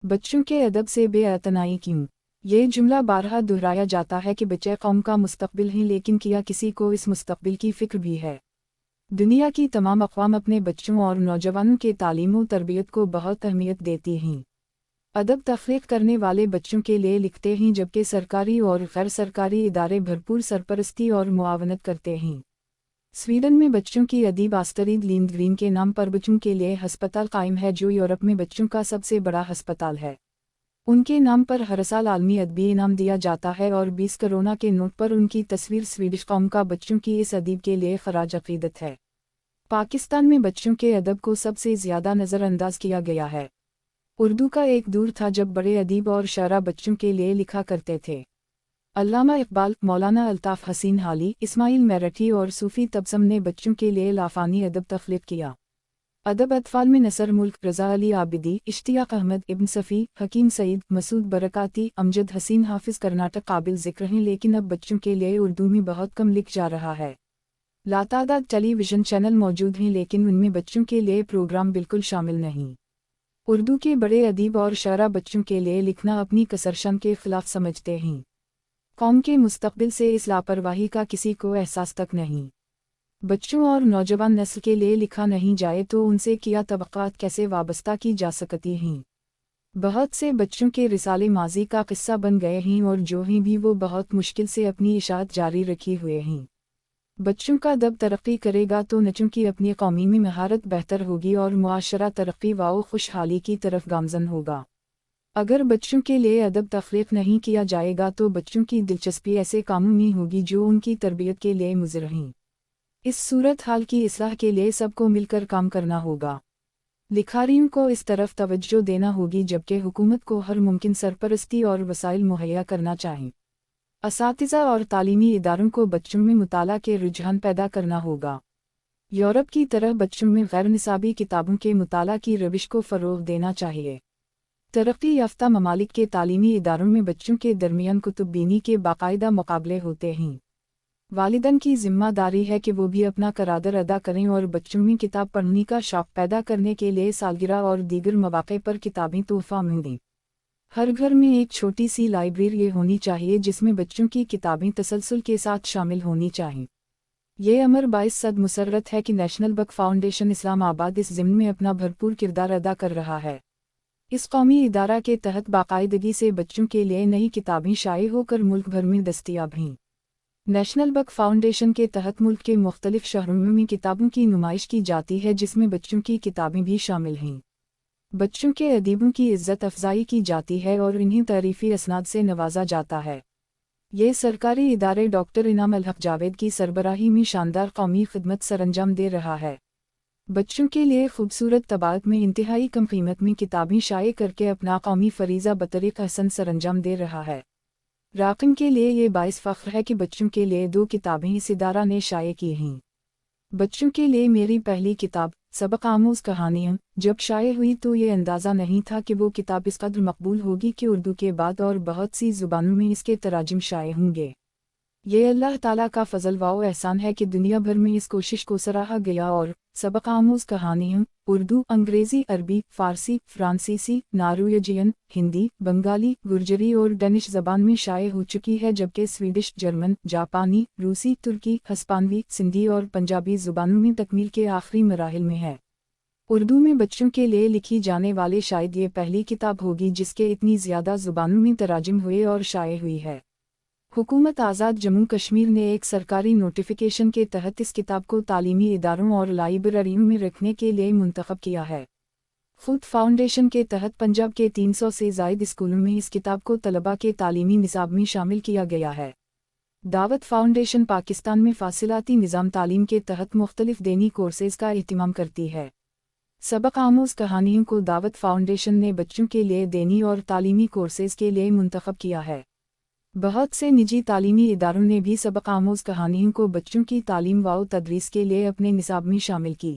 बच्चों के अदब से बेअतनाई क्यों? ये जुमला बारहा दोहराया जाता है कि बच्चे कौम का मुस्तकबिल हैं, लेकिन क्या किसी को इस मुस्तकबिल की फ़िक्र भी है? दुनिया की तमाम अक़वाम अपने बच्चों और नौजवानों के तालीम और तरबियत को बहुत अहमियत देती हैं। अदब तख्लीक़ करने वाले बच्चों के लिए लिखते हैं, जबकि सरकारी और गैर सरकारी इदारे भरपूर सरपरस्ती और मुआवनत करते हैं। स्वीडन में बच्चों की अदीब आस्टरिद लिंडग्रीन के नाम पर बच्चों के लिए हस्पताल कायम है, जो यूरोप में बच्चों का सबसे बड़ा हस्पताल है। उनके नाम पर हर साल आलमी अदबी इनाम दिया जाता है और 20 करोना के नोट पर उनकी तस्वीर स्वीडिश कौम का बच्चों की इस अदीब के लिए खराज अक़ीदत है। पाकिस्तान में बच्चों के अदब को सबसे ज़्यादा नज़रअंदाज किया गया है। उर्दू का एक दौर था जब बड़े अदीब और शायरा बच्चों के लिए लिखा करते थे। अल्लामा इक़बाल, मौलाना अल्ताफ़ हसीन हाली, इस्माइल मेरठी और सूफ़ी तबसम ने बच्चों के लिए लाफ़ानी अदब तख्लीक़ किया। अदब अतफ़ाल में नसर मुल्क, रज़ा अली आबिदी, इश्तियाक़ अहमद, इब्न सफ़ी, हकीम सईद, मसूद बरकाती, अमजद हसीन हाफ़िज़ कर्नाटक काबिल ज़िक्र हैं, लेकिन अब बच्चों के लिए उर्दू में बहुत कम लिख जा रहा है। लातादाद टेलीविज़न चैनल मौजूद हैं, लेकिन उनमें बच्चों के लिए प्रोग्राम बिल्कुल शामिल नहीं। उर्दू के बड़े अदीब और शायरा बच्चों के लिए लिखना अपनी कसरशन के ख़िलाफ़ समझते हैं। कौम के मुस्तक़बिल से इस लापरवाही का किसी को एहसास तक नहीं। बच्चों और नौजवान नस्ल के लिए लिखा नहीं जाए तो उनसे किया तबक़ात कैसे वाबस्ता की जा सकती हैं? बहुत से बच्चों के रिसाले माजी का किस्सा बन गए हैं और जो हैं भी वो बहुत मुश्किल से अपनी इशाअत जारी रखे हुए हैं। बच्चों का अदब तरक्की करेगा तो न की अपनी कौमी में महारत बेहतर होगी और मुआशरा तरक्की व खुशहाली की तरफ गामज़न होगा। अगर बच्चों के लिए अदब तख्लीक़ नहीं किया जाएगा तो बच्चों की दिलचस्पी ऐसे कामों में होगी जो उनकी तरबियत के लिए मुज़र हैं। इस सूरत हाल की इस्लाह के लिए सबको मिलकर काम करना होगा। लिखारियों को इस तरफ तवज्जो देना होगी, जबकि हुकूमत को हर मुमकिन सरपरस्ती और वसाइल मुहैया करना चाहिए। असातिज़ा और तालीमी इदारों को बच्चों में मुताला के रुझान पैदा करना होगा। यूरोप की तरह बच्चों में गैर निसाबी किताबों के मुताला की रविश को फ़रोग़ देना चाहिए। तरक्की याफ्ता ममालिक के तालीमी इदारों में बच्चों के दरमियान कुतुब-बीनी के बाकायदा मुकाबले होते हैं। वालिदैन की ज़िम्मेदारी है कि वो भी अपना करादर अदा करें और बच्चों में किताब पढ़ने का शौक़ पैदा करने के लिए सालगिरह और दीगर मौक़े पर किताबें तोहफ़ा में दें। हर घर में एक छोटी सी लाइब्रेरी होनी चाहिए जिसमें बच्चों की किताबें तसलसल के साथ शामिल होनी चाहिए। ये अमर बाइस सद मुसर्रत है कि नेशनल बुक फाउंडेशन इस्लामाबाद इस ज़िम्मे में अपना भरपूर किरदार अदा कर रहा है। इस कौमी इदारा के तहत बाकायदगी से बच्चों के लिए नई किताबें शाये होकर मुल्क भर में दस्तयाब हैं। नेशनल बुक फाउंडेशन के तहत मुल्क के मुख्तलिफ शहरों में किताबों की नुमाइश की जाती है, जिसमें बच्चों की किताबें भी शामिल हैं। बच्चों के अदीबों की इज़्ज़त अफजाई की जाती है और इन्हें तारीफ़ी असनाद से नवाजा जाता है। ये सरकारी इदारे डॉक्टर इनाम अल हक जावेद की सरबराही में शानदार कौमी खिदमत सरअंजाम दे रहा है। बच्चों के लिए खूबसूरत तबादत में इंतहाई कम कीमत में किताबें शाये करके अपना कौमी फरीज़ा बतरीक़ हसन सरअंजाम दे रहा है। राक़िम के लिए ये बाइस फ़ख्र है कि बच्चों के लिए 2 किताबें इस इदारा ने शाये की हैं। बच्चों के लिए मेरी पहली किताब सबक आमूज़ कहानियाँ जब शाये हुई तो ये अंदाज़ा नहीं था कि वो किताब इस कदर मकबूल होगी कि उर्दू के बाद और बहुत सी ज़ुबानों में इसके तराजिम शाये होंगे। ये अल्लाह ताला का फ़ज़ल व एहसान है कि दुनिया भर में इस कोशिश को सराहा गया और सबक आमूज़ कहानियाँ उर्दू, अंग्रेज़ी, अरबी, फ़ारसी, फ़्रांसीसी, नॉर्वेजियन, हिंदी, बंगाली, गुर्जरी और डेनिश ज़बान में शाये हो चुकी है, जबकि स्वीडिश, जर्मन, जापानी, रूसी, तुर्की, हस्पानवी, सिंधी और पंजाबी ज़ुबानों में तकमील के आखिरी मराहिल में है। उर्दू में बच्चों के लिए लिखी जाने वाली शायद ये पहली किताब होगी जिसके इतनी ज़्यादा ज़ुबानों में तराजिम हुए और शाये हुई है। हुकूमत आज़ाद जम्मू कश्मीर ने एक सरकारी नोटिफिकेशन के तहत इस किताब को तालीमी इदारों और लाइब्रेरियों में रखने के लिए मुंतखब किया है। खुद फाउंडेशन के तहत पंजाब के 300 से ज़ायद स्कूलों में इस किताब को तलबा के तालीमी निसाब में शामिल किया गया है। दावत फाउंडेशन पाकिस्तान में फासिलाती निज़ाम तालीम के तहत मुख्तलिफ दीनी कोर्सेज़ का एहतिमाम करती है। सबक आमूज़ कहानियों को दावत फाउंडेशन ने बच्चों के लिए दीनी और तालीमी कोर्सेज़ के लिए मुंतखब किया है। बहुत से निजी तालीमी इदारों ने भी सबक आमूज़ कहानियों को बच्चों की तालीम व तदरीस के लिए अपने निसाब में शामिल की।